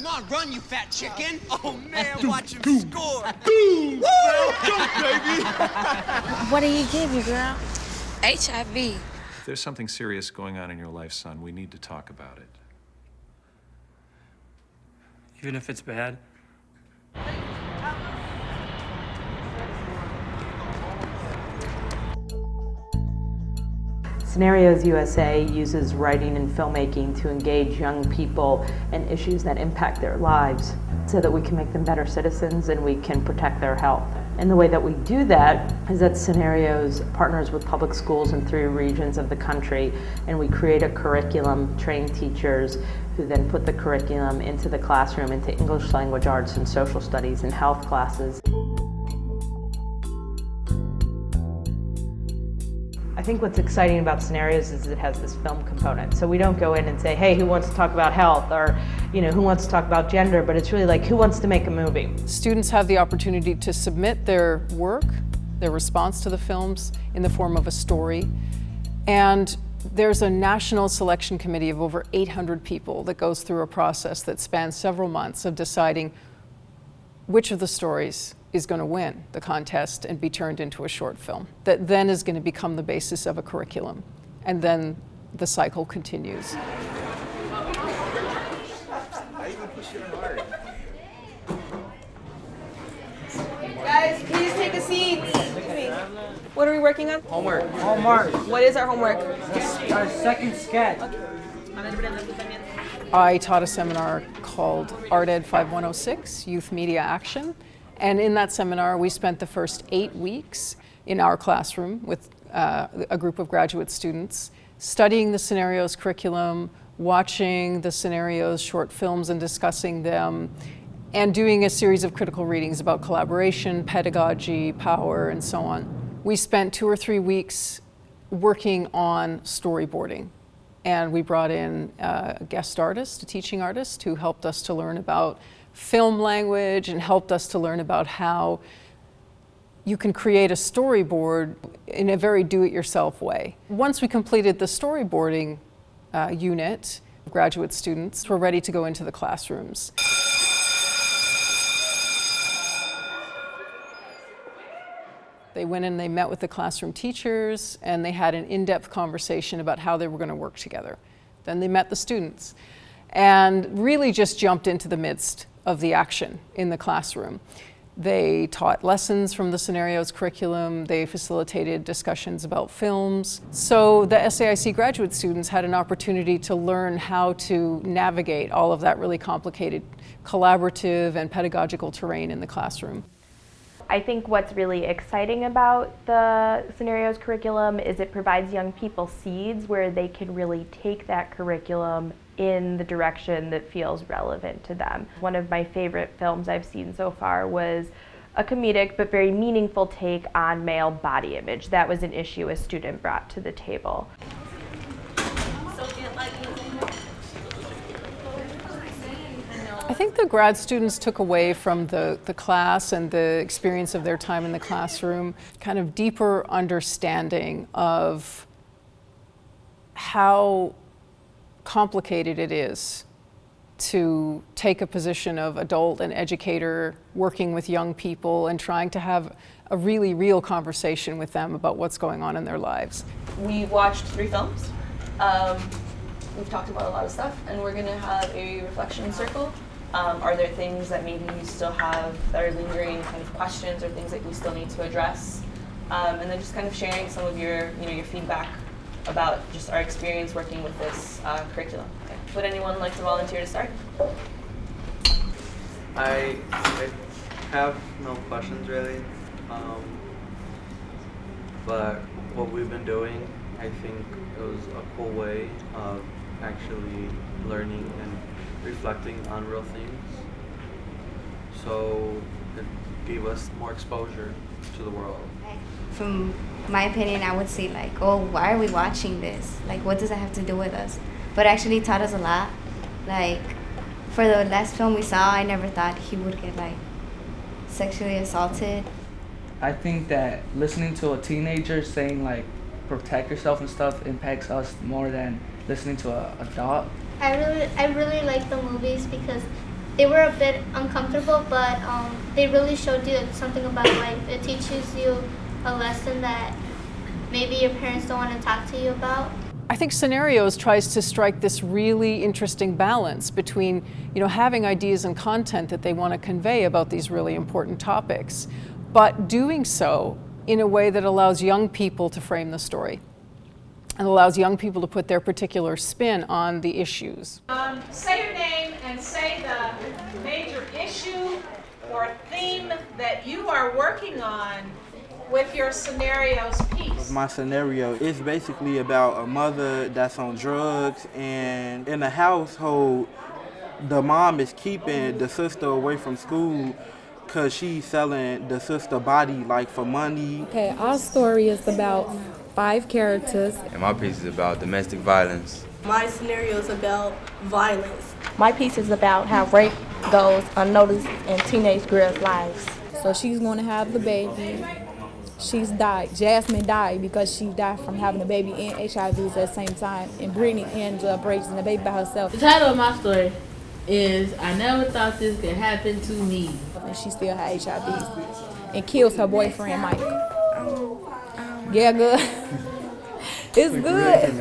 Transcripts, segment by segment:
Come on, run, you fat chicken. Oh, man, watch him score. Boom! Woo! Jump, baby! What do you give you, girl? HIV. If there's something serious going on in your life, son, we need to talk about it. Even if it's bad? Scenarios USA uses writing and filmmaking to engage young people in issues that impact their lives so that we can make them better citizens and we can protect their health. And the way that we do that is that Scenarios partners with public schools in 3 regions of the country, and we create a curriculum, train teachers who then put the curriculum into the classroom, into English language arts and social studies and health classes. I think what's exciting about Scenarios is it has this film component. So we don't go in and say, hey, who wants to talk about health, or who wants to talk about gender, but it's really like, who wants to make a movie? Students have the opportunity to submit their work, their response to the films, in the form of a story. And there's a national selection committee of over 800 people that goes through a process that spans several months of deciding which of the stories is going to win the contest and be turned into a short film that then is going to become the basis of a curriculum. And then the cycle continues. Guys, please take a seat. What are we working on? Homework. What is our homework? Our second sketch. I taught a seminar called Art Ed 5106, Youth Media Action. And in that seminar, we spent the first 8 weeks in our classroom with a group of graduate students, studying the Scenarios curriculum, watching the Scenarios short films and discussing them, and doing a series of critical readings about collaboration, pedagogy, power, and so on. We spent 2 or 3 weeks working on storyboarding. And we brought in a guest artist, a teaching artist, who helped us to learn about film language and helped us to learn about how you can create a storyboard in a very do-it-yourself way. Once we completed the storyboarding unit, graduate students were ready to go into the classrooms. They went and they met with the classroom teachers, and they had an in-depth conversation about how they were going to work together. Then they met the students and really just jumped into the midst of the action in the classroom. They taught lessons from the Scenarios curriculum. They facilitated discussions about films. So the SAIC graduate students had an opportunity to learn how to navigate all of that really complicated collaborative and pedagogical terrain in the classroom. I think what's really exciting about the Scenarios curriculum is it provides young people seeds where they can really take that curriculum in the direction that feels relevant to them. One of my favorite films I've seen so far was a comedic but very meaningful take on male body image. That was an issue a student brought to the table. I think the grad students took away from the class and the experience of their time in the classroom kind of deeper understanding of how complicated it is to take a position of adult and educator working with young people and trying to have a really real conversation with them about what's going on in their lives. We watched 3 films. We've talked about a lot of stuff, and we're going to have a reflection circle. Are there things that maybe you still have that are lingering kind of questions or things that we still need to address? And then just kind of sharing some of your feedback about just our experience working with this curriculum. Okay. Would anyone like to volunteer to start? I have no questions really, but what we've been doing, I think it was a cool way of actually learning and reflecting on real things. So it gave us more exposure to the world. From my opinion, I would say like, oh, why are we watching this? Like, what does it have to do with us? But actually taught us a lot. Like, for the last film we saw, I never thought he would get like sexually assaulted. I think that listening to a teenager saying like, protect yourself and stuff impacts us more than listening to an adult. I really like the movies because They were a bit uncomfortable, but they really showed you something about life. It teaches you a lesson that maybe your parents don't want to talk to you about. I think Scenarios tries to strike this really interesting balance between, having ideas and content that they want to convey about these really important topics, but doing so in a way that allows young people to frame the story and allows young people to put their particular spin on the issues. Say your name and say the major issue or theme that you are working on with your Scenarios piece. My scenario is basically about a mother that's on drugs, and in a household, the mom is keeping the sister away from school because she's selling the sister body like for money. Okay, our story is about 5 characters. And my piece is about domestic violence. My scenario is about violence. My piece is about how rape goes unnoticed in teenage girls' lives. So she's going to have the baby. She's died. Jasmine died because she died from having a baby and HIV at the same time. And Brittany ends up raising the baby by herself. The title of my story is I Never Thought This Could Happen to Me. And she still had HIV and kills her boyfriend, Mike. Yeah, good. It's good.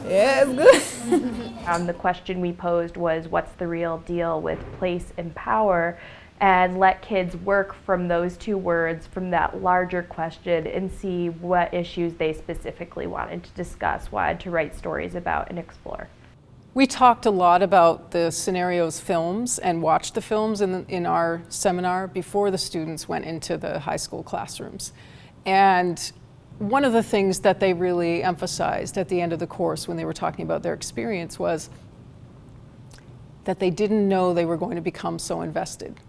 Yeah, it's good. The question we posed was, what's the real deal with place and power? And let kids work from those 2 words, from that larger question, and see what issues they specifically wanted to discuss, wanted to write stories about and explore. We talked a lot about the Scenarios films and watched the films in our seminar before the students went into the high school classrooms. And one of the things that they really emphasized at the end of the course when they were talking about their experience was that they didn't know they were going to become so invested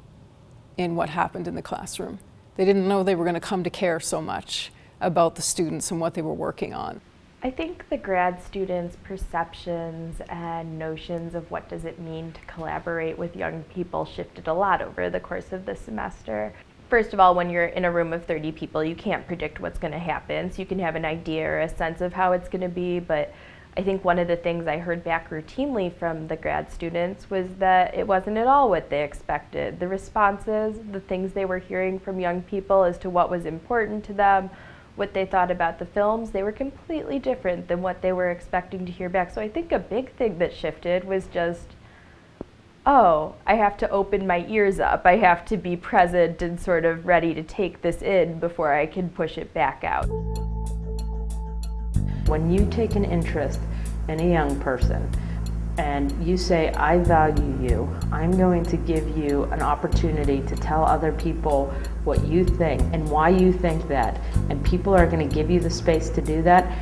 in what happened in the classroom. They didn't know they were going to come to care so much about the students and what they were working on. I think the grad students' perceptions and notions of what does it mean to collaborate with young people shifted a lot over the course of the semester. First of all, when you're in a room of 30 people, you can't predict what's going to happen, so you can have an idea or a sense of how it's going to be, but I think one of the things I heard back routinely from the grad students was that it wasn't at all what they expected. The responses, the things they were hearing from young people as to what was important to them, what they thought about the films, they were completely different than what they were expecting to hear back. So I think a big thing that shifted was just, oh, I have to open my ears up. I have to be present and sort of ready to take this in before I can push it back out. When you take an interest in a young person and you say, I value you, I'm going to give you an opportunity to tell other people what you think and why you think that, and people are going to give you the space to do that,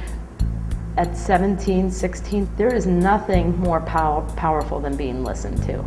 at 17, 16, there is nothing more powerful than being listened to.